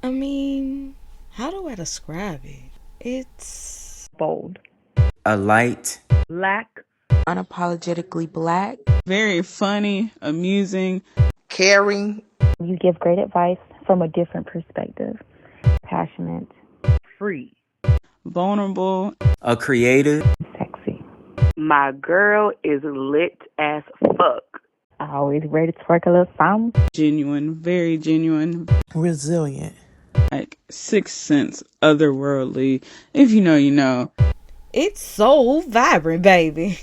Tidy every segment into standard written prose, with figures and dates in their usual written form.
I mean, how do I describe it? It's bold, A light, black, unapologetically black, very funny, amusing, caring, You give great advice from a different perspective. Passionate, free. vulnerable, a creative, sexy. My girl is lit as fuck. Always ready to twerk a little something. genuine, very genuine, resilient. like sixth sense, otherworldly. If you know, you know. it's so vibrant, baby.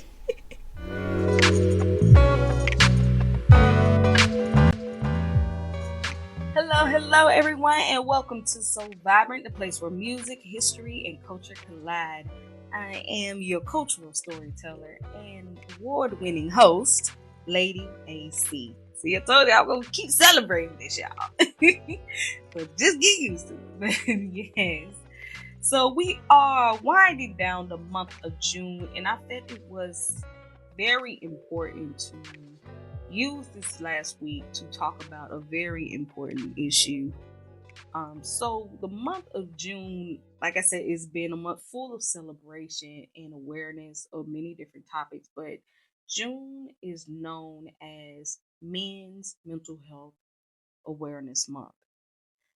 Hello everyone, and welcome to So Vibrant, the place where music, history, and culture collide. I am your cultural storyteller and award-winning host, Lady AC. See, I told you I'm going to keep celebrating this, y'all. But just get used to it. Yes. So we are winding down the month of June, and I felt it was very important to use this last week to talk about a very important issue. So the month of June, like I said, it's been a month full of celebration and awareness of many different topics, but June is known as Men's Mental Health Awareness Month.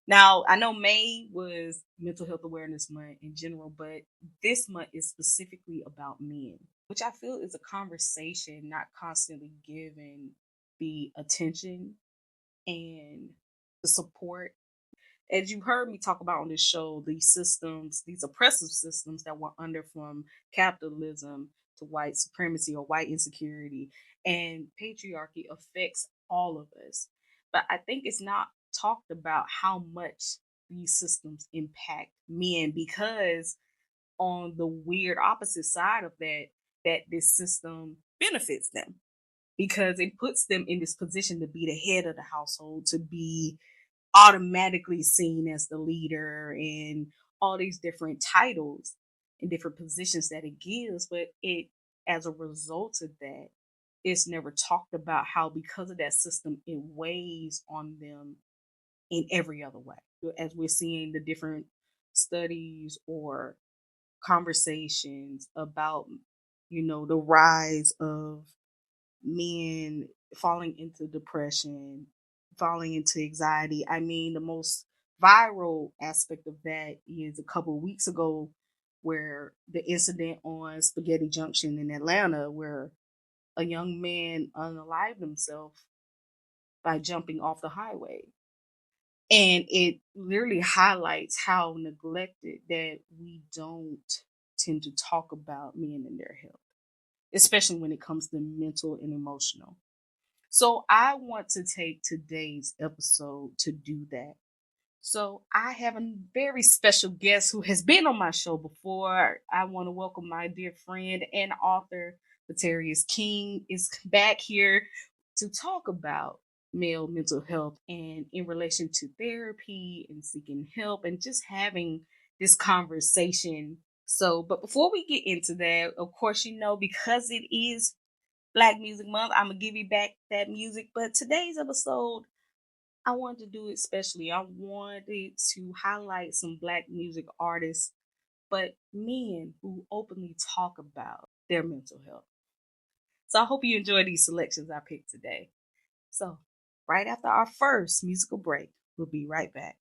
Now, I know May was Mental Health Awareness Month in general, but this month is specifically about men, which I feel is a conversation not constantly given the attention and the support. As you heard me talk about on this show, these systems, these oppressive systems that we're under, from capitalism to white supremacy or white insecurity and patriarchy, affects all of us. But I think it's not talked about how much these systems impact men, because on the weird opposite side of that this system benefits them, because it puts them in this position to be the head of the household, to be automatically seen as the leader, and all these different titles and different positions that it gives. But it, as a result of that, it's never talked about how, because of that system, it weighs on them in every other way. As we're seeing the different studies or conversations about, the rise of men falling into depression, falling into anxiety. I mean, the most viral aspect of that is a couple of weeks ago, where the incident on Spaghetti Junction in Atlanta, where a young man unalived himself by jumping off the highway. And it literally highlights how neglected that we don't tend to talk about men and their health, especially when it comes to mental and emotional. So I want to take today's episode to do that. So I have a very special guest who has been on my show before. I want to welcome my dear friend and author, Fulterius King, is back here to talk about male mental health and in relation to therapy and seeking help and just having this conversation. So, but before we get into that, of course, because it is Black Music Month, I'm going to give you back that music. But today's episode, I wanted to do it specially. I wanted to highlight some Black music artists, but men who openly talk about their mental health. So I hope you enjoy these selections I picked today. So right after our first musical break, we'll be right back.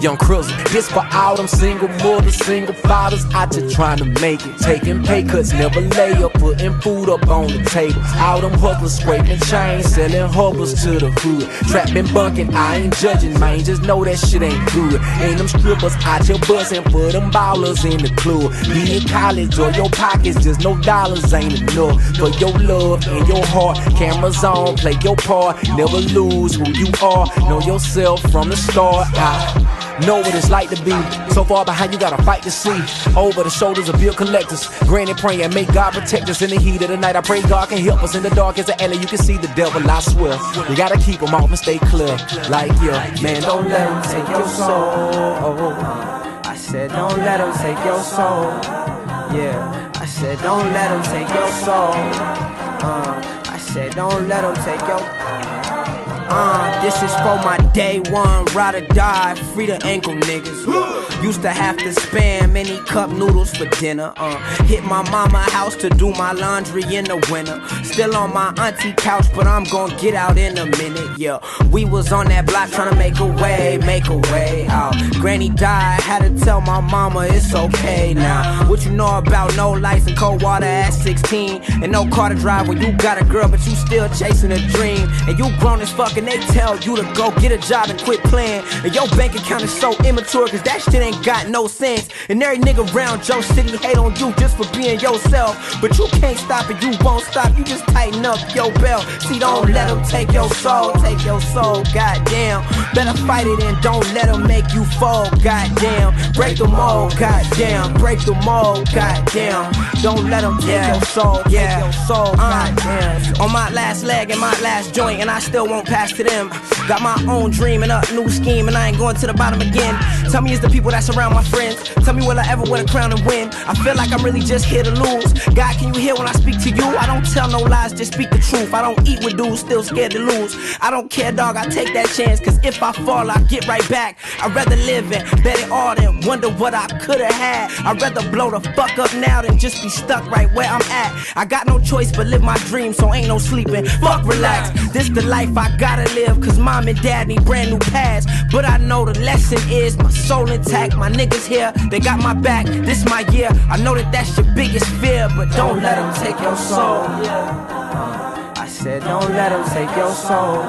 Young Cruiser, this for all them single mothers, single fathers out just trying to make it. Taking pay cuts, never lay up, putting food up on the table. All them hustlers scraping chains, selling hubbles to the hood. Trapping, bunking, I ain't judging, man, just know that shit ain't good. Ain't them strippers out here buzzing for them ballers in the club. Be it college or your pockets, just no dollars ain't enough. For your love and your heart, cameras on, play your part. Never lose who you are, know yourself from the start. I know know what it's like to be so far behind, you gotta fight to see. Over the shoulders of bill collectors, granny praying, may God protect us in the heat of the night. I pray God can help us in the dark as an alley. You can see the devil, I swear. You gotta keep him off and stay clear. Like, yeah, man, don't let him take your soul. I said, don't let him take your soul. Yeah, I said, don't let him take your soul. I said, don't let him take your. This is for my day one, ride or die, free the ankle niggas. Used to have to spam any cup noodles for dinner. Hit my mama house to do my laundry in the winter. Still on my auntie couch, but I'm gon' get out in a minute. Yeah, we was on that block trying to make a way out. Granny died, had to tell my mama it's okay now. What you know about no lights and cold water at 16, and no car to drive when you got a girl, but you still chasing a dream. And you grown as fuck and they tell you to go get a job and quit playing. And your bank account is so immature, cause that shit ain't got no sense. And every nigga around your city hate on you just for being yourself. But you can't stop it, you won't stop, you just tighten up your belt. See, don't let them take your soul, goddamn. Better fight it and don't let them make you fall, goddamn. Break the mold, goddamn. Break the mold, goddamn. Don't let them take your soul, goddamn. On my last leg and my last joint, and I still won't pass to them. Got my own dream and a new scheme, and I ain't going to the bottom again. Tell me it's the people that surround my friends. Tell me will I ever win a crown and win. I feel like I'm really just here to lose. God, can you hear when I speak to you? I don't tell no lies, just speak the truth. I don't eat with dudes, still scared to lose. I don't care, dog, I take that chance, cause if I fall, I get right back. I'd rather live and bet it all than wonder what I could've had. I'd rather blow the fuck up now than just be stuck right where I'm at. I got no choice but live my dream, so ain't no sleeping. Fuck relax, this the life I gotta live, cause mom and dad need brand new paths. But I know the lesson is my soul intact. My niggas here, they got my back. This my year, I know that that's your biggest fear, but don't let them take your soul. I said don't let them take your soul.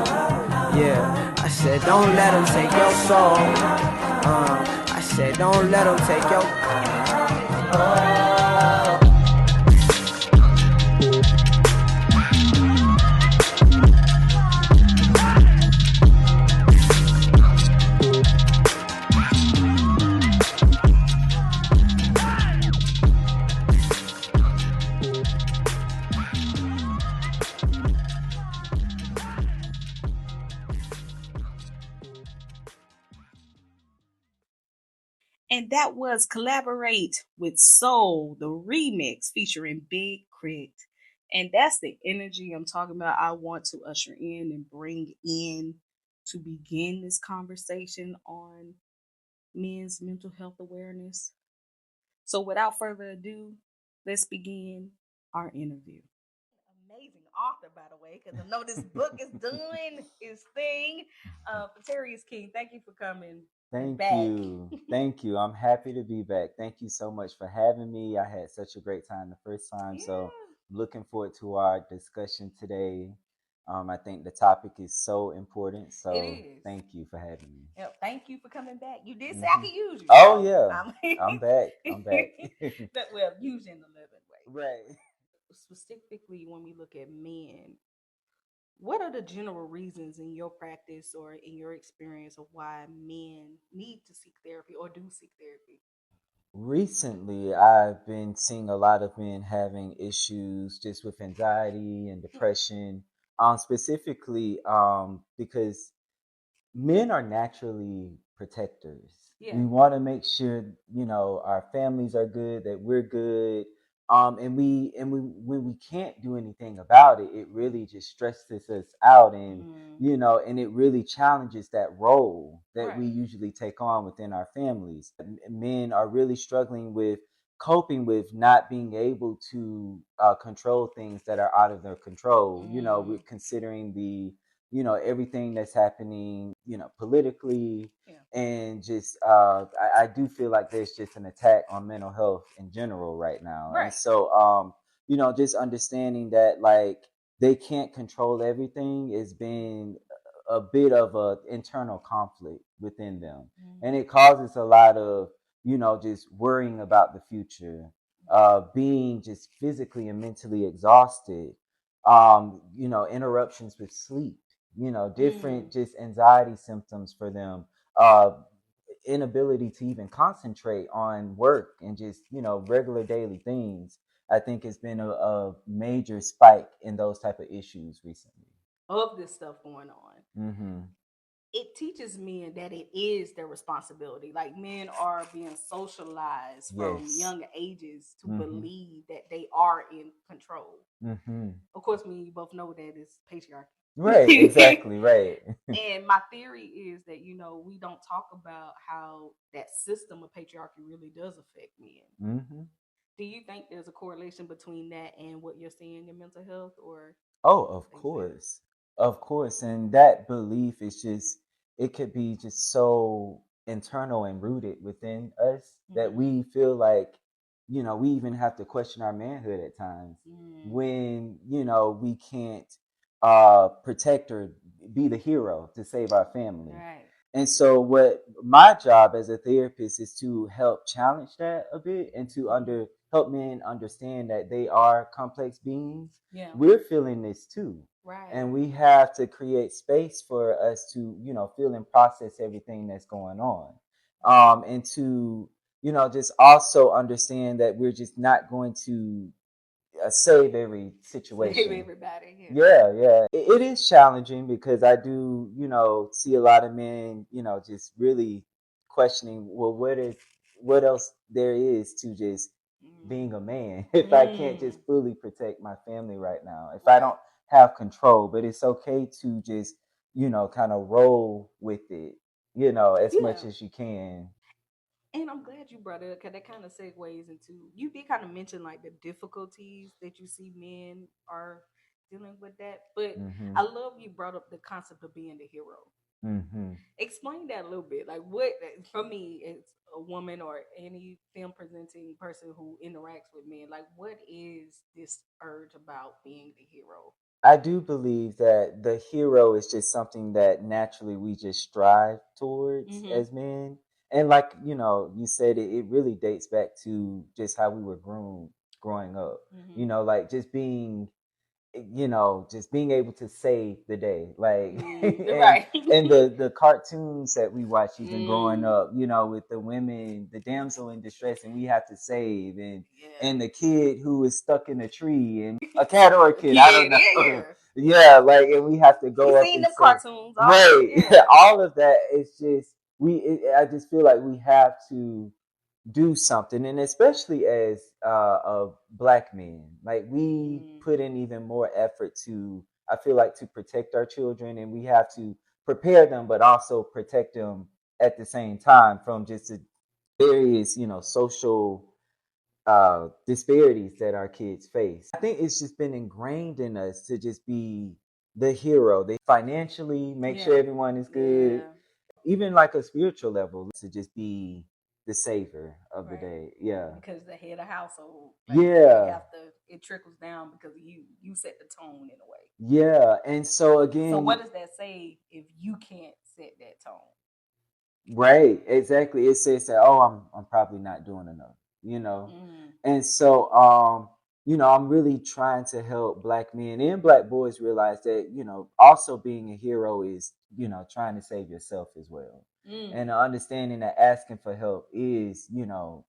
Yeah, I said don't let them take your soul. I said don't let them take your. And that was Caleborate with Soul, the remix featuring Big Krit. And that's the energy I'm talking about. I want to usher in and bring in to begin this conversation on men's mental health awareness. So without further ado, let's begin our interview. Amazing author, by the way, because I know this book is doing its thing. Fulterius King, thank you for coming. Thank back. you. Thank you. I'm happy to be back. Thank you so much for having me. I had such a great time the first time. So I'm looking forward to our discussion today. I think the topic is so important. So thank you for having me. Yep, thank you for coming back. You did say I could use you. Oh, yeah. I'm back. I'm back. Well, use in a living way. Right. Specifically, when we look at men, what are the general reasons in your practice or in your experience of why men need to seek therapy or do seek therapy? Recently, I've been seeing a lot of men having issues just with anxiety and depression, specifically because men are naturally protectors. Yeah. We want to make sure, our families are good, that we're good. And we when we can't do anything about it, it really just stresses us out, and and it really challenges that role that we usually take on within our families. Men are really struggling with coping with not being able to control things that are out of their control. We're considering the everything that's happening politically, and just I do feel like there's just an attack on mental health in general right now. And so just understanding that, like, they can't control everything has been a bit of a internal conflict within them, and it causes a lot of just worrying about the future, being just physically and mentally exhausted, interruptions with sleep, different just anxiety symptoms for them, inability to even concentrate on work and just, regular daily things. I think it's been a major spike in those type of issues recently. Of this stuff going on. Mm-hmm. It teaches men that it is their responsibility. Like, men are being socialized from Yes. young ages to Mm-hmm. believe that they are in control. Mm-hmm. Of course, me and you both know that it's patriarchy. Right, exactly, right. And my theory is that, we don't talk about how that system of patriarchy really does affect men. Mm-hmm. Do you think there's a correlation between that and what you're seeing in mental health, or? Oh, of course. Of course. And that belief is just, it could be just so internal and rooted within us that we feel like, we even have to question our manhood at times when, we can't protect or be the hero to save our family. Right. And so what my job as a therapist is to help challenge that a bit and to help men understand that they are complex beings. Yeah. We're feeling this too. Right. And we have to create space for us to, feel and process everything that's going on. And to, just also understand that we're just not going to save every situation. Save everybody. Yeah. It is challenging because I do, see a lot of men, just really questioning, well, what else there is to just being a man if I can't just fully protect my family right now, if I don't have control. But it's okay to just, kind of roll with it, as much as you can. And I'm glad you brought it up, because that kind of segues into, you did kind of mention like the difficulties that you see men are dealing with that. But I love you brought up the concept of being the hero. Mm-hmm. Explain that a little bit. Like, what, for me, it's a woman or any film presenting person who interacts with men. Like, what is this urge about being the hero? I do believe that the hero is just something that naturally we just strive towards as men. And like, you said, it really dates back to just how we were groomed growing up. Like just being, just being able to save the day. Like and the cartoons that we watched even growing up, with the women, the damsel in distress, and we have to save, and the kid who is stuck in a tree, and a cat or a kid, I don't know. Yeah, like, and we have to go up seen and the save. cartoons, Right. All of that. It's just I just feel like we have to do something, and especially as black men, like we put in even more effort to, I feel like, to protect our children, and we have to prepare them but also protect them at the same time from just the various, social disparities that our kids face. I think it's just been ingrained in us to just be the hero. They financially make sure everyone is good, even like a spiritual level, to just be the savior of the day. Yeah. Because the head of household. Like, yeah. They have to, it trickles down because you set the tone in a way. Yeah. And so again. So what does that say if you can't set that tone? Right. Exactly. It says that, oh, I'm probably not doing enough, And so I'm really trying to help black men and black boys realize that, also being a hero is, trying to save yourself as well. And understanding that asking for help is,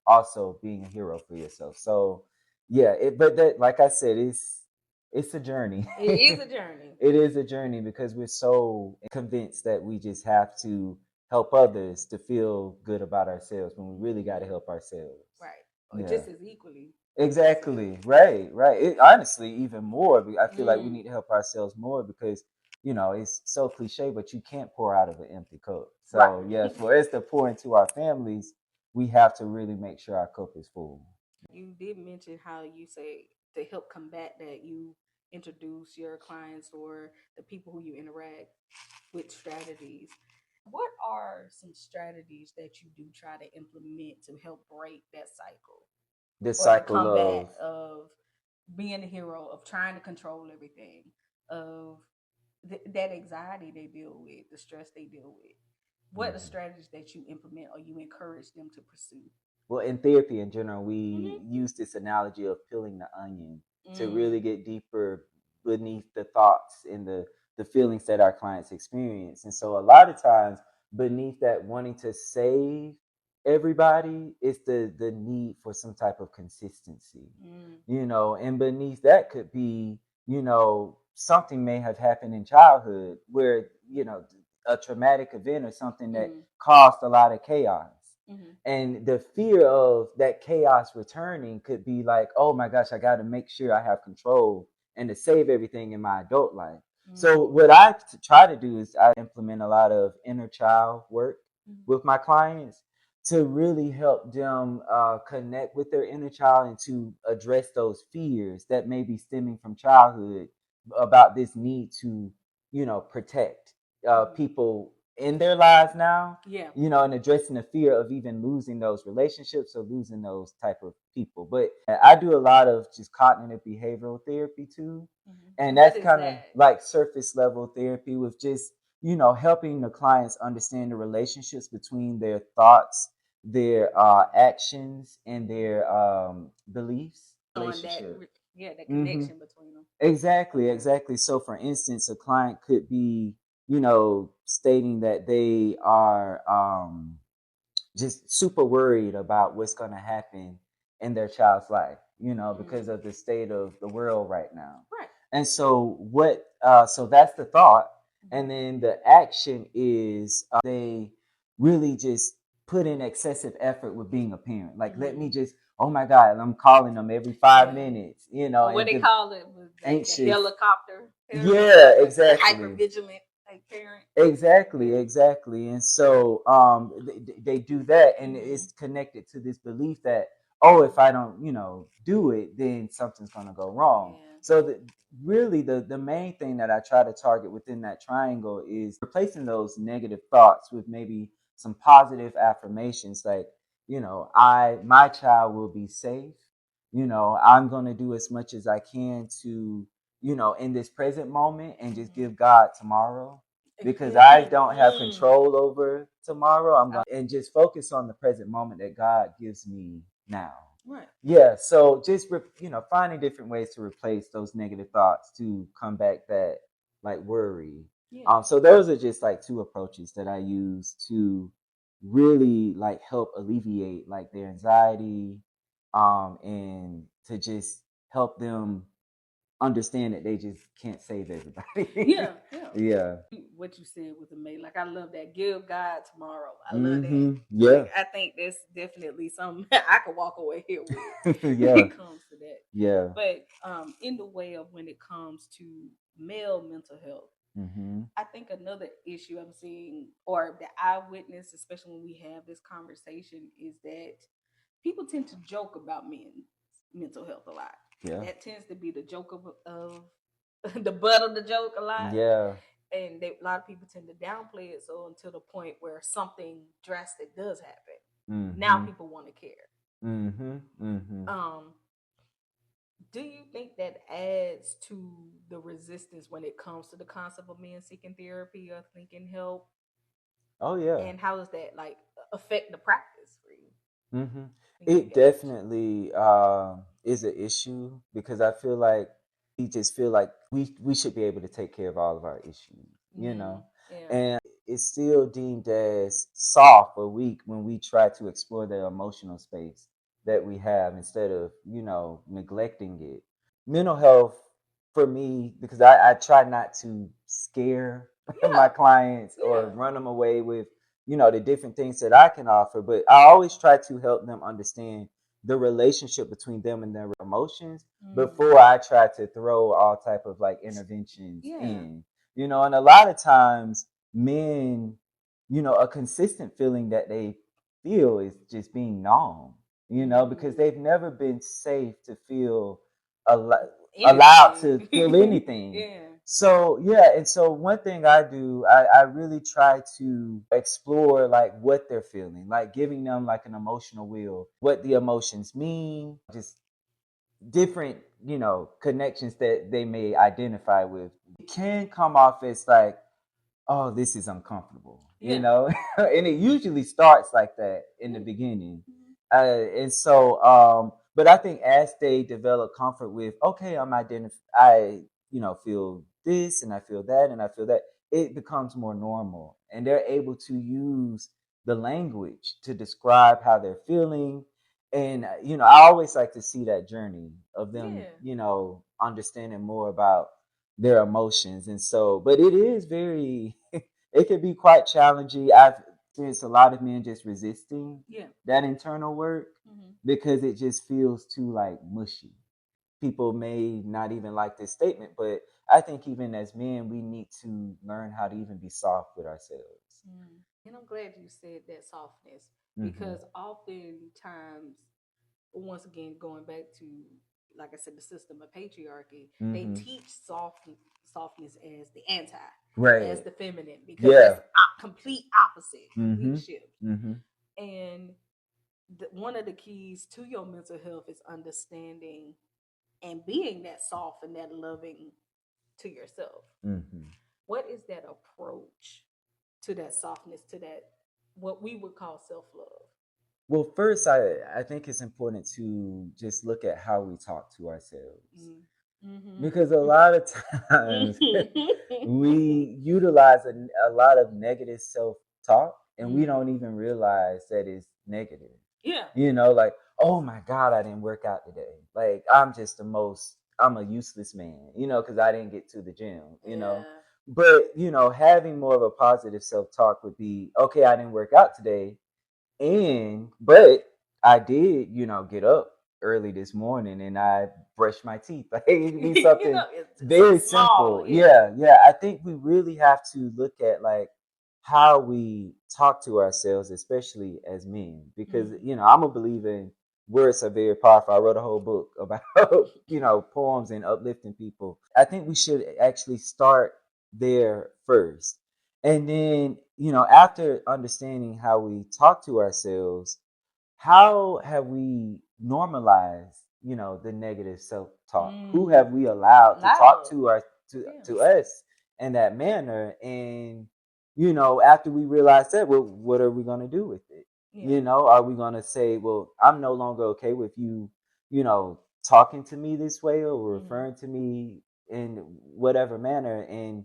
also being a hero for yourself. So yeah, but that, like I said, it's a journey. It is a journey. It is a journey because we're so convinced that we just have to help others to feel good about ourselves when we really got to help ourselves. Right. Or just as equally. Exactly. Right. It, honestly, even more. I feel like we need to help ourselves more because, it's so cliche, but you can't pour out of an empty cup. So yeah, for us to pour into our families, we have to really make sure our cup is full. You did mention how you say to help combat that, you introduce your clients or the people who you interact with strategies. What are some strategies that you do try to implement to help break that cycle? The cycle or the combat of being a hero, of trying to control everything, of that anxiety they deal with, the stress they deal with. What are the strategies that you implement or you encourage them to pursue? Well, in therapy in general, we use this analogy of peeling the onion to really get deeper beneath the thoughts and the feelings that our clients experience. And so a lot of times beneath that wanting to save everybody is the need for some type of consistency, and beneath that could be, something may have happened in childhood where, a traumatic event or something that caused a lot of chaos. And the fear of that chaos returning could be like, oh my gosh, I got to make sure I have control and to save everything in my adult life. So what I try to do is I implement a lot of inner child work with my clients to really help them connect with their inner child and to address those fears that may be stemming from childhood about this need to, protect people in their lives now, and addressing the fear of even losing those relationships or losing those type of people. But I do a lot of just cognitive behavioral therapy too. And that's kind of like surface level therapy with just, helping the clients understand the relationships between their thoughts, their actions, and their beliefs. Relationship. The connection between them. Exactly. So for instance, a client could be, stating that they are just super worried about what's going to happen in their child's life, because of the state of the world right now. Right. And so so that's the thought. And then the action is they really just put in excessive effort with being a parent. Like, let me just, oh my God, I'm calling them every 5 minutes, What they call it was anxious. The helicopter. Yeah, exactly. Hypervigilant parent. Exactly. And so they do that, and it's connected to this belief that, oh, if I don't, do it, then something's going to go wrong. Yeah. So really the main thing that I try to target within that triangle is replacing those negative thoughts with maybe some positive affirmations like, my child will be safe. I'm going to do as much as I can to, in this present moment, and just give God tomorrow, because I don't have control over tomorrow. I'm going and just focus on the present moment that God gives me now. Right. Yeah. So just, finding different ways to replace those negative thoughts to combat that like worry. Yeah. So those are just like two approaches that I use to really like help alleviate like their anxiety, and to just help them understand that they just can't save everybody. Yeah. What you said was amazing. Like, I love that. Give God tomorrow. I love that. Yeah. Like, I think that's definitely something I could walk away here with. Yeah. When it comes to that. Yeah. But in the way of when it comes to male mental health, I think another issue I'm seeing, or that I witness, especially when we have this conversation, is that people tend to joke about men's mental health a lot. Yeah. That tends to be the joke of the butt of the joke a lot. Yeah. And a lot of people tend to downplay it so until the point where something drastic does happen. Now people want to care. Do you think that adds to the resistance when it comes to the concept of men seeking therapy or seeking help? Oh yeah. And how does that like affect the practice for you? It definitely is an issue, because I feel like we just feel like we should be able to take care of all of our issues, Yeah. And it's still deemed as soft or weak when we try to explore the emotional space that we have instead of, neglecting it. Mental health for me, because I try not to scare my clients or run them away with, the different things that I can offer, but I always try to help them understand the relationship between them and their emotions before I try to throw all type of like interventions in, and a lot of times men, a consistent feeling that they feel is just being numb, because they've never been safe to feel allowed to feel anything. So and so one thing I do, I really try to explore like what they're feeling, like giving them like an emotional wheel, what the emotions mean, just different, connections that they may identify with. It can come off as like, oh, this is uncomfortable, and it usually starts like that in the beginning. And so, but I think as they develop comfort with, okay, I feel this and I feel that and I feel that, it becomes more normal, and they're able to use the language to describe how they're feeling. And I always like to see that journey of them, understanding more about their emotions. And so, but it is very it can be quite challenging. I've experienced a lot of men just resisting that internal work because it just feels too like mushy. People may not even like this statement, but I think even as men, we need to learn how to even be soft with ourselves. And I'm glad you said that softness, because oftentimes, once again, going back to, like I said, the system of patriarchy, they teach softness as the anti, as the feminine, because that's a complete opposite, complete shift. And one of the keys to your mental health is understanding and being that soft and that loving to yourself. What is that approach to that softness, to that what we would call self-love? Well, first, I think it's important to just look at how we talk to ourselves. Because a lot of times we utilize a lot of negative self-talk, and we don't even realize that it's negative. Like, oh my God, I didn't work out today. Like, I'm a useless man, because I didn't get to the gym, But, having more of a positive self-talk would be, okay, I didn't work out today. But I did, get up early this morning and I brushed my teeth. Like, it'd be something very simple. Yeah. I think we really have to look at like how we talk to ourselves, especially as men, because I'm a believer in words are very powerful. I wrote a whole book about poems and uplifting people. I think we should actually start there first. And then, after understanding how we talk to ourselves, how have we normalized, the negative self-talk? Who have we allowed to talk to us in that manner? And, after we realize that, well, what are we going to do with it? Are we going to say, well, I'm no longer okay with you, talking to me this way or referring to me in whatever manner? And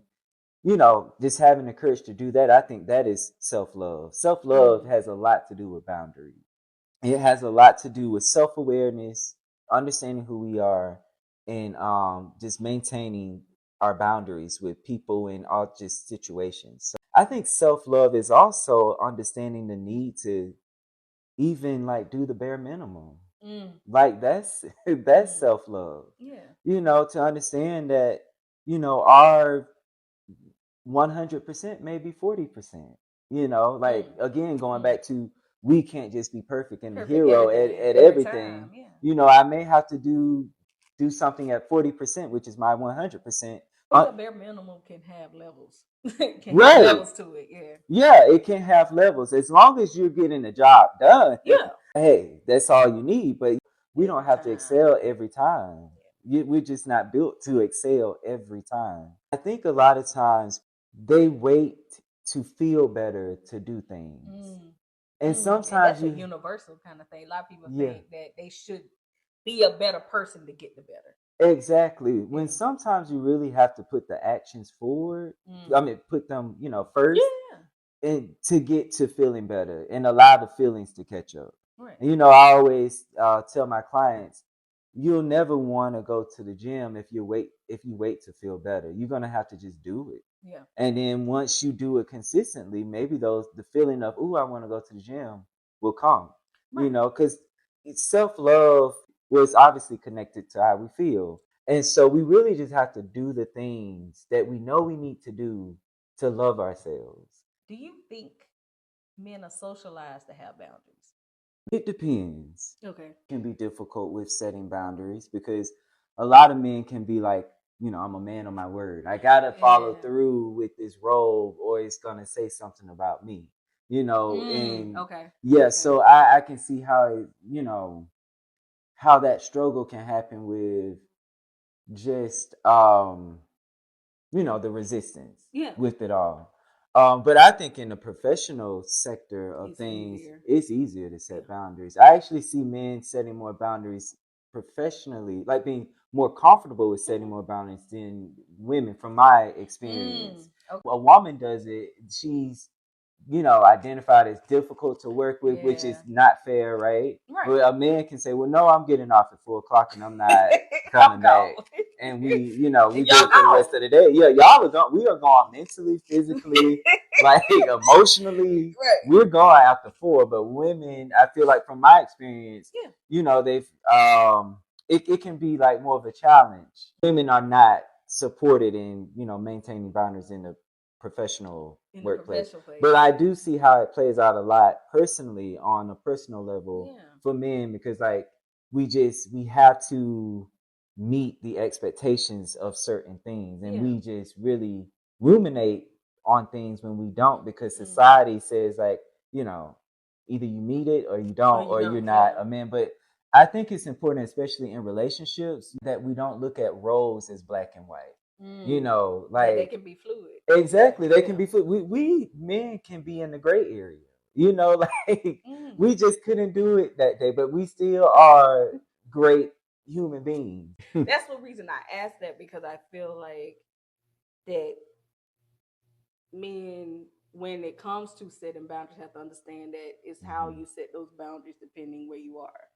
just having the courage to do that, I think that is self-love. Self-love has a lot to do with boundaries. It has a lot to do with self-awareness, understanding who we are, and just maintaining our boundaries with people in all just situations. So I think self-love is also understanding the need to even like do the bare minimum. Like that's self-love. To understand that, our 100% maybe 40%, like again going back to, we can't just be perfect and the hero at everything. I may have to do something at 40%, which is my 100%. The bare minimum can have levels. Have levels to it. It can have levels as long as you're getting the job done. Hey, that's all you need. But we don't have to excel every time. We're just not built to excel every time. I think a lot of times they wait to feel better to do things. And sometimes that's a universal kind of thing. A lot of people think that they should be a better person to get the better. Exactly. When sometimes you really have to put the actions forward. I mean, put them, first, and to get to feeling better and allow the feelings to catch up. Right. And, I always tell my clients, you'll never want to go to the gym if you wait to feel better. You're gonna have to just do it. And then once you do it consistently, maybe the feeling of, ooh, I want to go to the gym will come. Right. Because self-love was obviously connected to how we feel. And so we really just have to do the things that we know we need to do to love ourselves. Do you think men are socialized to have boundaries? It depends. Okay. It can be difficult with setting boundaries because a lot of men can be like, I'm a man of my word. I got to follow through with this role or it's going to say something about me, and okay. So I can see how, how that struggle can happen with just, the resistance with it all. But I think in the professional sector of things, it's easier to set boundaries. I actually see men setting more boundaries professionally, like being more comfortable with setting more boundaries than women, from my experience. Okay. A woman does it, she's identified as difficult to work with, which is not fair, right? But a man can say, well, no, I'm getting off at 4:00 and I'm not coming back. And we good for the rest of the day. Yeah, y'all are going, we are going mentally, physically, like emotionally. We're going after 4. But women, I feel like from my experience, they've it can be like more of a challenge. Women are not supported in, maintaining boundaries in the professional workplace. But I do see how it plays out a lot personally on a personal level for men, because like we have to meet the expectations of certain things, and we just really ruminate on things when we don't, because society says like, either you meet it or you don't, or you're not a man. But I think it's important, especially in relationships, that we don't look at roles as black and white. Like they can be fluid. Exactly, they can be fluid. We men can be in the gray area. Like we just couldn't do it that day, but we still are great human beings. That's the reason I asked that, because I feel like that men, when it comes to setting boundaries, have to understand that it's how you set those boundaries depending where you are,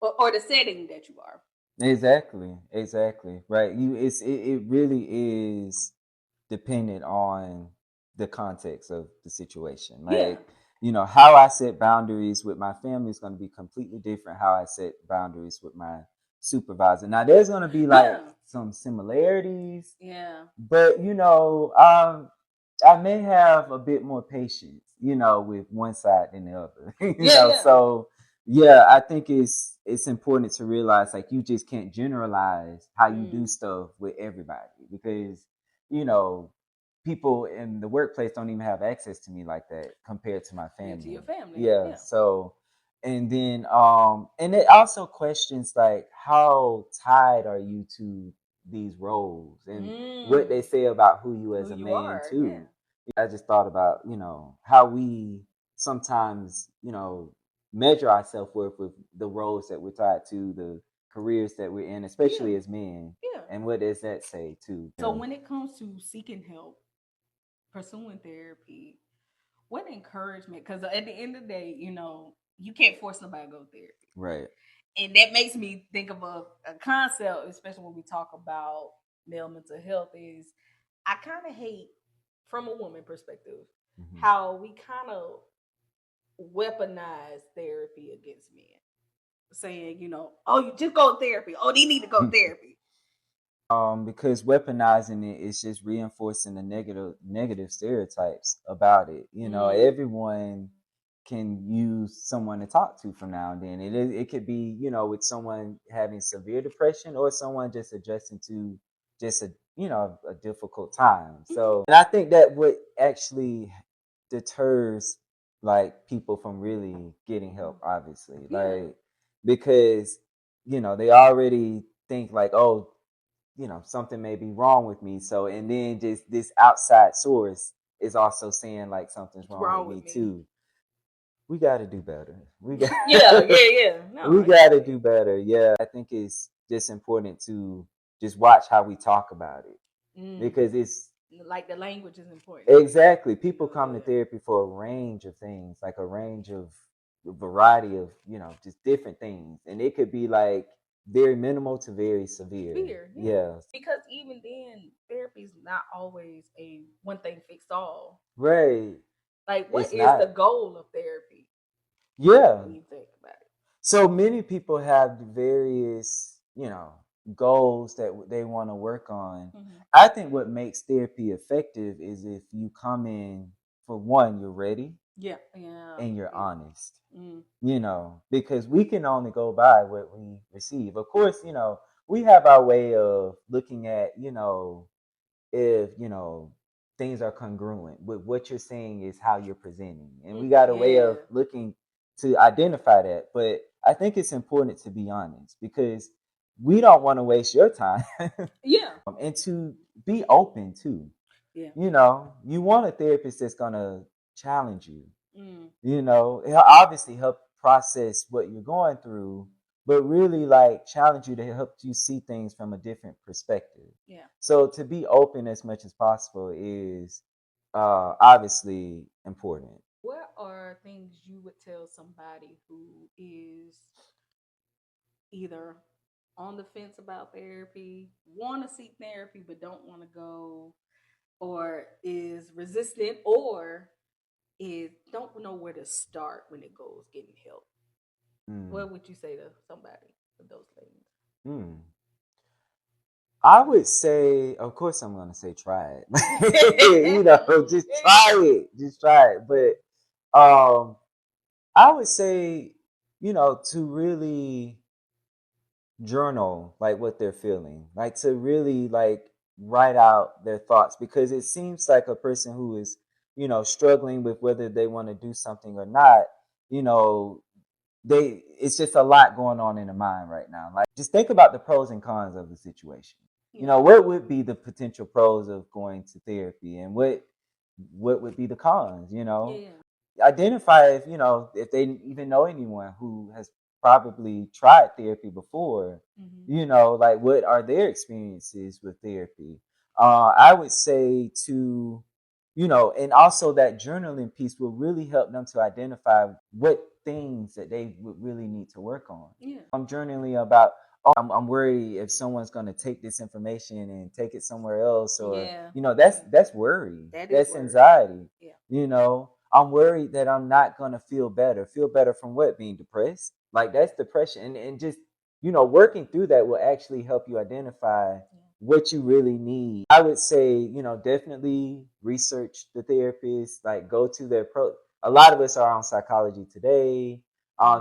or the setting that you are. Exactly, right. It really is dependent on the context of the situation. Like, how I set boundaries with my family is going to be completely different how I set boundaries with my supervisor. Now, there's going to be like some similarities, but I may have a bit more patience, with one side than the other. So I think it's important to realize, like, you just can't generalize how you do stuff with everybody, because people in the workplace don't even have access to me like that compared to my family. To your family. Yeah. So, and then and it also questions like, how tied are you to these roles, and what they say about who you as a man too. I just thought about, how we sometimes, measure our self-worth with the roles that we're tied to, the careers that we're in, especially as men. And what does that say too? So when it comes to seeking help, pursuing therapy, what encouragement? Because at the end of the day, you can't force nobody to go to therapy. Right. And that makes me think of a concept, especially when we talk about male mental health, is I kind of hate, from a woman perspective, how we kind of weaponize therapy against men, saying, oh, you just go to therapy. Oh, they need to go to therapy. Because weaponizing it is just reinforcing the negative stereotypes about it. Everyone can use someone to talk to from now and then. It could be, with someone having severe depression, or someone just adjusting to just a difficult time. So, and I think that what actually deters like people from really getting help, obviously, like, because they already think like, oh, something may be wrong with me. So, and then just this outside source is also saying like something's wrong with me too. We got to do better. We got No, we got to do better. Yeah, I think it's just important to just watch how we talk about it, because it's like the language is important. Exactly. People come to therapy for a range of things, like a range of variety of, just different things, and it could be like very minimal to very severe. Yeah. Because even then, therapy is not always a one thing fix all. Right. Like, what is the goal of therapy? Yeah. When you think about it. So many people have various, goals that they want to work on. I think what makes therapy effective is if you come in, for one, you're ready. And you're honest. Because we can only go by what we receive. Of course, we have our way of looking at, if, things are congruent with what you're saying is how you're presenting. And we got a way of looking to identify that. But I think it's important to be honest, because we don't want to waste your time. And to be open too. You want a therapist that's going to challenge you. It'll obviously help process what you're going through, but really like challenge you to help you see things from a different perspective. Yeah. So to be open as much as possible is obviously important. What are things you would tell somebody who is either on the fence about therapy, want to seek therapy but don't want to go, or is resistant, or is don't know where to start when it goes getting help? What would you say to somebody of those things? I would say, of course, I'm going to say try it. Just try it. Just try it. But I would say, to really journal like what they're feeling, like to really like write out their thoughts, because it seems like a person who is, struggling with whether they want to do something or not, it's just a lot going on in the mind right now. Like, just think about the pros and cons of the situation. What would be the potential pros of going to therapy, and what would be the cons? Identify if they even know anyone who has probably tried therapy before. Like, what are their experiences with therapy? I would say to, and also that journaling piece will really help them to identify what things that they would really need to work on. I'm journaling about, I'm worried if someone's going to take this information and take it somewhere else, or that's worry. That's worry. Anxiety. I'm worried that I'm not going to feel better. Feel better from what? Being depressed? Like, that's depression. And just, working through that will actually help you identify what you really need. I would say, definitely research the therapist, like go to their a lot of us are on Psychology Today,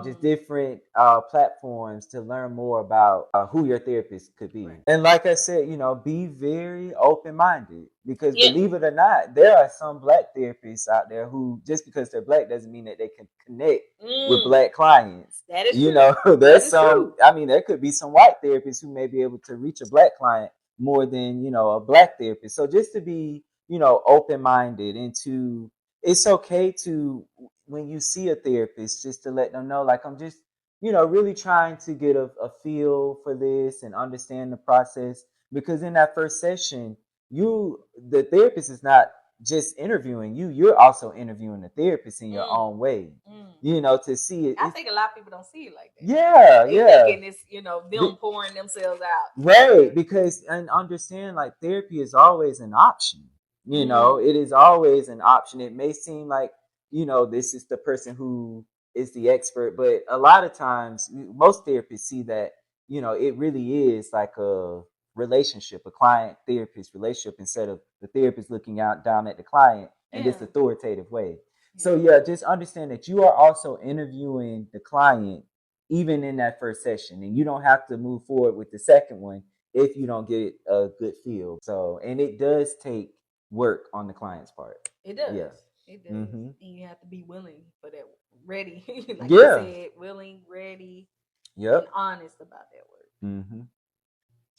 just different platforms to learn more about who your therapist could be. Right. And like I said, be very open-minded, because believe it or not, there are some Black therapists out there who, just because they're Black doesn't mean that they can connect with Black clients. That is true. There's some, I mean, there could be some white therapists who may be able to reach a Black client more than, a Black therapist. So just to be, open-minded, and to, it's okay to, when you see a therapist, just to let them know, like, I'm just, really trying to get a feel for this and understand the process. Because in that first session, the therapist is not just interviewing you, you're also interviewing the therapist in your own way. To see it. I think a lot of people don't see it like that. Yeah. Thinking it's, them pouring themselves out. Right. Because, and understand, like, therapy is always an option. It is always an option. It may seem like, this is the person who is the expert, but a lot of times most therapists see that, it really is like a relationship, a client therapist relationship, instead of the therapist looking out down at the client in this authoritative way. So just understand that you are also interviewing the client even in that first session, and you don't have to move forward with the second one if you don't get a good feel. So, and it does take work on the client's part. It does. Yeah. It does. And you have to be willing for that, ready. Like you said, willing, ready, and honest about that work.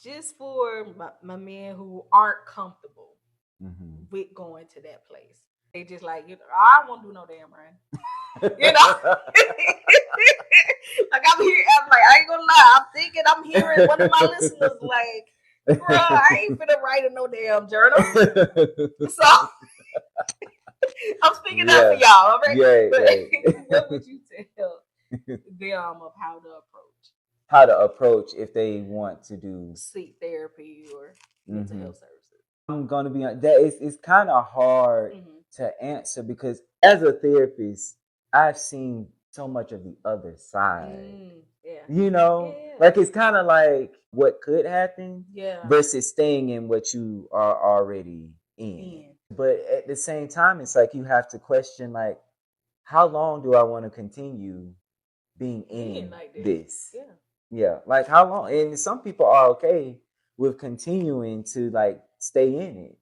Just for my men who aren't comfortable with going to that place. They just like, I don't want to do no damn run. Like, I'm here, I'm like, I ain't gonna lie, I'm thinking, I'm hearing one of my listeners like, bro, I ain't finna write in no damn journal. So I'm speaking up for y'all, all right? What would you tell them of how to approach if they want to seek therapy or mental health services? I'm gonna be on that. It's kind of hard to answer, because as a therapist, I've seen so much of the other side. Like, it's kind of like what could happen versus staying in what you are already in. But at the same time, it's like you have to question, like, how long do I want to continue being in like this? Like, how long? And some people are okay with continuing to like stay in it.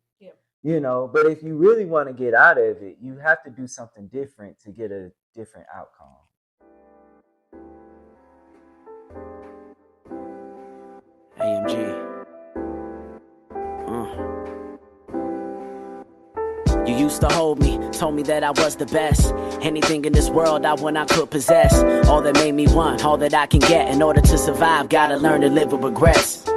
But if you really want to get out of it, you have to do something different to get a different outcome. AMG. You used to hold me, told me that I was the best. Anything in this world I want, I could possess. All that made me want, all that I can get. In order to survive, gotta learn to live with regrets.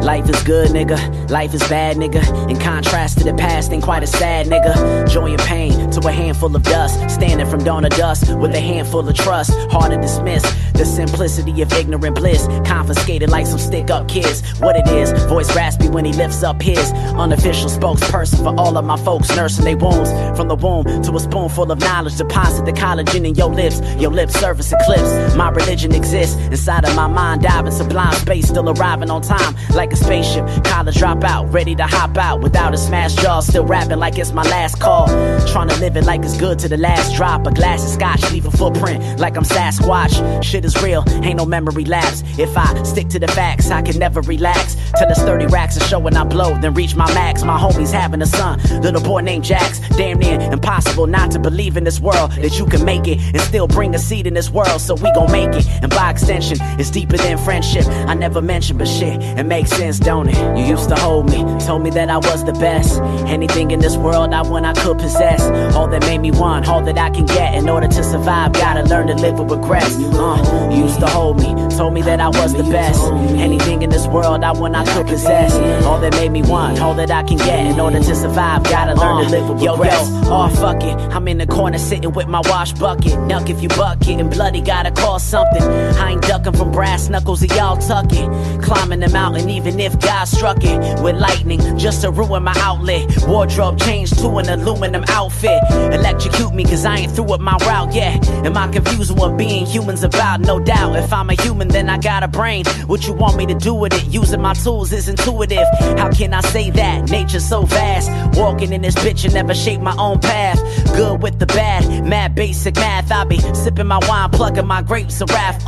Life is good, nigga. Life is bad, nigga. In contrast to the past, ain't quite a sad, nigga. Joy and pain to a handful of dust. Standing from dawn to dusk with a handful of trust. Hard to dismiss the simplicity of ignorant bliss. Confiscated like some stick-up kids. What it is, voice raspy when he lifts up his. Unofficial spokesperson for all of my folks nursing their wounds. From the womb to a spoonful of knowledge. Deposit the collagen in your lips. Your lip service eclipse. My religion exists inside of my mind. Diving sublime space, still arriving on time. Like a spaceship, college dropout, ready to hop out without a smashed jaw, still rapping like it's my last call. Trying to live it like it's good to the last drop. A glass of scotch, leave a footprint like I'm Sasquatch. Shit is real, ain't no memory lapse. If I stick to the facts, I can never relax. Till it's 30 racks a show and I blow, then reach my max. My homies having a son, little boy named Jax. Damn near impossible not to believe in this world that you can make it and still bring a seed in this world. So we gon' make it, and by extension, it's deeper than friendship. I never mentioned, but shit, it makes sense, don't it? You used to hold me, told me that I was the best. Anything in this world I want, I could possess. All that made me want, all that I can get. In order to survive, gotta learn to live with regrets. You used to hold me, told me that I was the best. Anything in this world I want, I could possess. All that made me want, all that I can get. In order to survive, gotta learn to live with regrets. Oh fuck it, I'm in the corner sitting with my wash bucket. Nuck if you buck it, and bloody gotta call something. I ain't ducking from brass knuckles, and y'all tuck it. Climbing the mountain even if God struck it with lightning just to ruin my outlet. Wardrobe changed to an aluminum outfit. Electrocute me cause I ain't through with my route yet. Am I confused with what being human's about? No doubt. If I'm a human then I got a brain. What you want me to do with it? Using my tools is intuitive. How can I say that? Nature's so vast. Walking in this bitch and never shape my own path. Good with the bad, mad basic math. I be sipping my wine, plucking my grapes of wrath.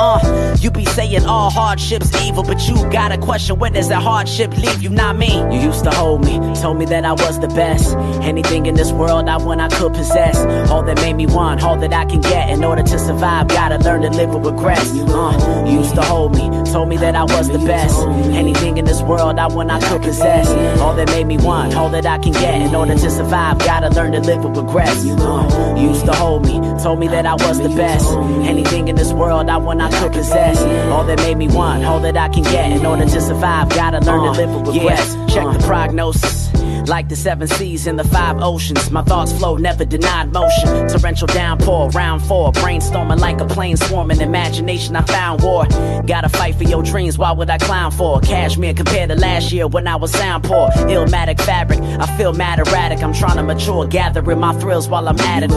You be saying all hardships evil, but you gotta question where does that hardship leave you, not me. You used to hold me, told me that I was the best. Anything in this world I want, I could possess. All that made me want, all that I can get. In order to survive, gotta learn to live with regrets. You used to hold me, told me that I was the best. Anything in this world I want, I could possess. All that made me want, all that I can get. In order to survive, gotta learn to live with regrets. You used to hold me, told me that I was the best. Anything in this world I want, I could possess. All that made me want, all that I can get. In order to survive, gotta learn to live with regrets. Check the prognosis. Like the 7 seas and the 5 oceans, my thoughts flow, never denied motion. Torrential downpour, round 4, brainstorming like a plane swarming. Imagination, I found war. Gotta fight for your dreams, why would I clown for? Cashmere compared to last year when I was sound poor. Illmatic fabric, I feel mad erratic. I'm trying to mature, gathering my thrills while I'm at it.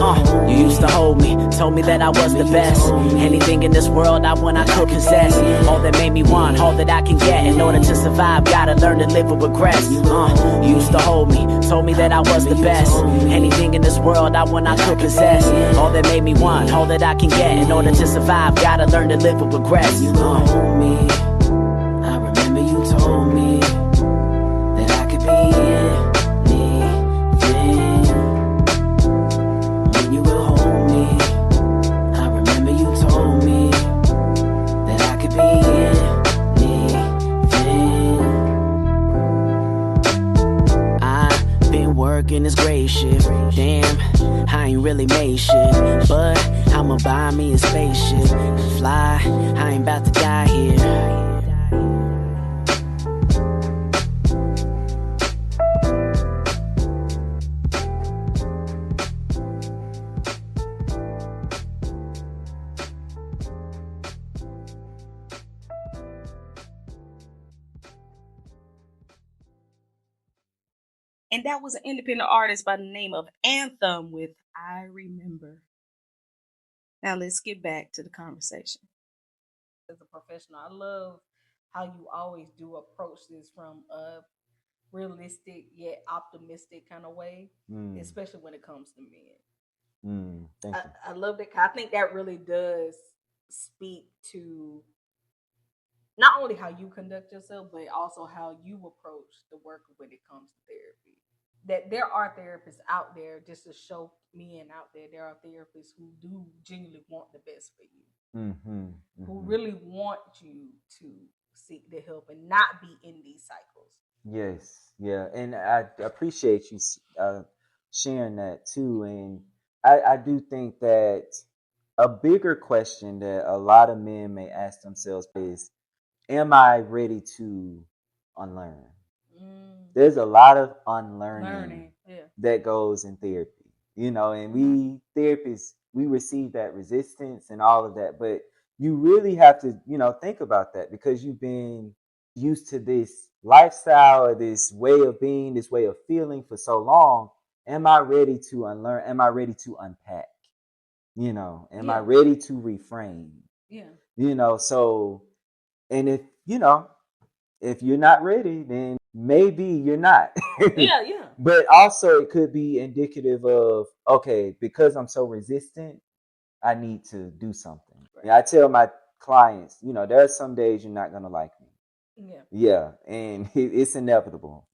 You used to hold me, told me that I was the best. Anything in this world I want, I could possess. All that made me want, all that I can get. In order to survive, gotta learn to live with regrets. You used to hold me, told me that I was the best. Anything in this world I want, I could possess. All that made me want, all that I can get. In order to survive, gotta learn to live with regrets. You hold me, I remember you told me that I could be anything when you will hold me. I remember you told me that I could be anything. I've been working this great shift. Damn, I ain't really made shit, but I'ma buy me a spaceship. Fly, I ain't about to die here. And that was an independent artist by the name of ANTHM with I Remember. Now let's get back to the conversation. As a professional, I love how you always do approach this from a realistic yet optimistic kind of way, especially when it comes to men. Thank you. I love that. I think that really does speak to not only how you conduct yourself, but also how you approach the work when it comes to therapy. That there are therapists out there, just to show men out there, there are therapists who do genuinely want the best for you, who really want you to seek the help and not be in these cycles. Yes, yeah, and I appreciate you sharing that too. And I do think that a bigger question that a lot of men may ask themselves is, am I ready to unlearn? There's a lot of unlearning that goes in therapy, and we therapists, we receive that resistance and all of that, but you really have to, think about that, because you've been used to this lifestyle or this way of being, this way of feeling for so long. Am I ready to unlearn? Am I ready to unpack? Am I ready to reframe? So, and if you're not ready, then maybe you're not. But also it could be indicative of, okay, because I'm so resistant, I need to do something. I tell my clients, there are some days you're not going to like me. Yeah, and it's inevitable.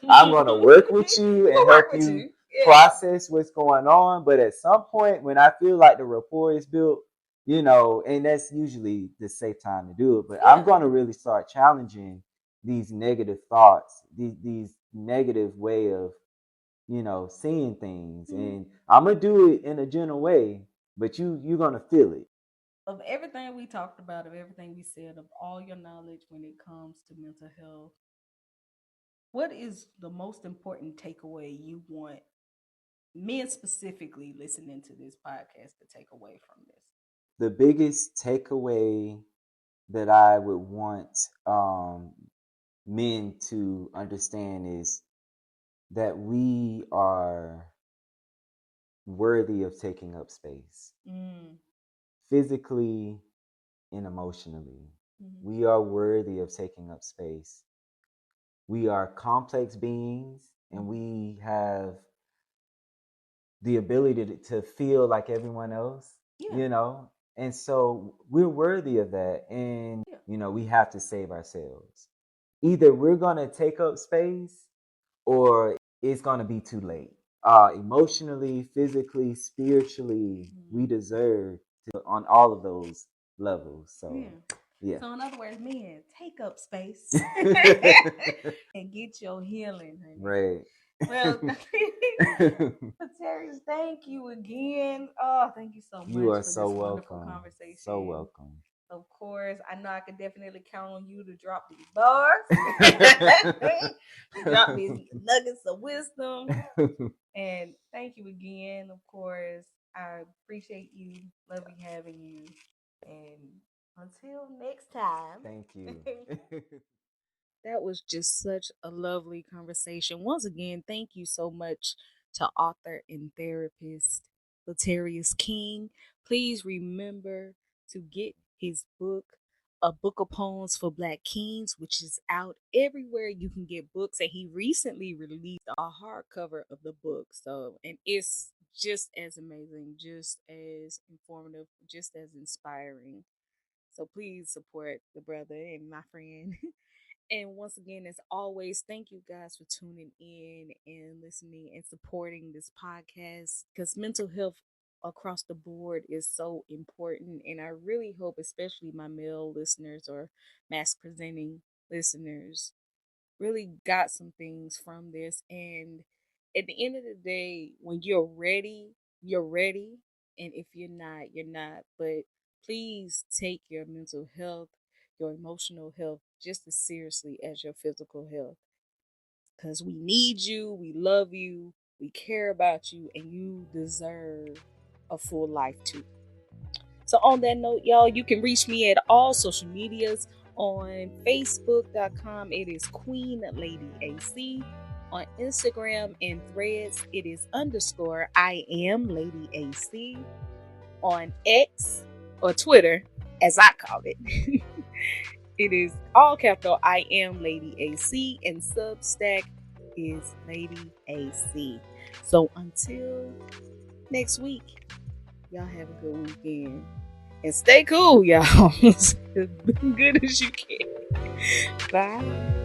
I'm going to work with you and help you process what's going on. But at some point, when I feel like the rapport is built, and that's usually the safe time to do it. But I'm going to really start challenging these negative thoughts, these negative way of, seeing things. And I'm going to do it in a gentle way, but you're going to feel it. Of everything we talked about, of everything we said, of all your knowledge when it comes to mental health, what is the most important takeaway you want men specifically listening to this podcast to take away from this? The biggest takeaway that I would want men to understand is that we are worthy of taking up space, physically and emotionally. We are worthy of taking up space. We are complex beings, and we have the ability to feel like everyone else, and so we're worthy of that. And we have to save ourselves. Either we're going to take up space, or it's going to be too late. Emotionally, physically, spiritually, we deserve to, on all of those levels. So yeah. So in other words, men, take up space and get your healing, honey. Right. Well, Fulterius, thank you again. Oh, thank you so much for this welcome. Wonderful conversation. So welcome. Of course, I know I can definitely count on you to drop these bars, to drop these nuggets of wisdom. And thank you again. Of course, I appreciate you. Love you having you. And until next time. Thank you. That was just such a lovely conversation. Once again, thank you so much to author and therapist Fulterius King. Please remember to get his book, A Book of Poems for Black Kings, which is out everywhere you can get books. And he recently released a hardcover of the book. And it's just as amazing, just as informative, just as inspiring. So please support the brother and my friend. And once again, as always, thank you guys for tuning in and listening and supporting this podcast, because mental health across the board is so important. And I really hope, especially my male listeners or mask presenting listeners, really got some things from this. And at the end of the day, when you're ready, you're ready. And if you're not, you're not. But please take your mental health, your emotional health just as seriously as your physical health. Because we need you, we love you, we care about you, and you deserve a full life too. So on that note, y'all, you can reach me at all social medias. On Facebook.com, it is Queen Lady AC. On Instagram and Threads, it is _ I am Lady AC. On X or Twitter, as I call it, it is all capital I am Lady AC, and Substack is Lady AC. So until next week, y'all have a good weekend. And stay cool, y'all. As good as you can. Bye.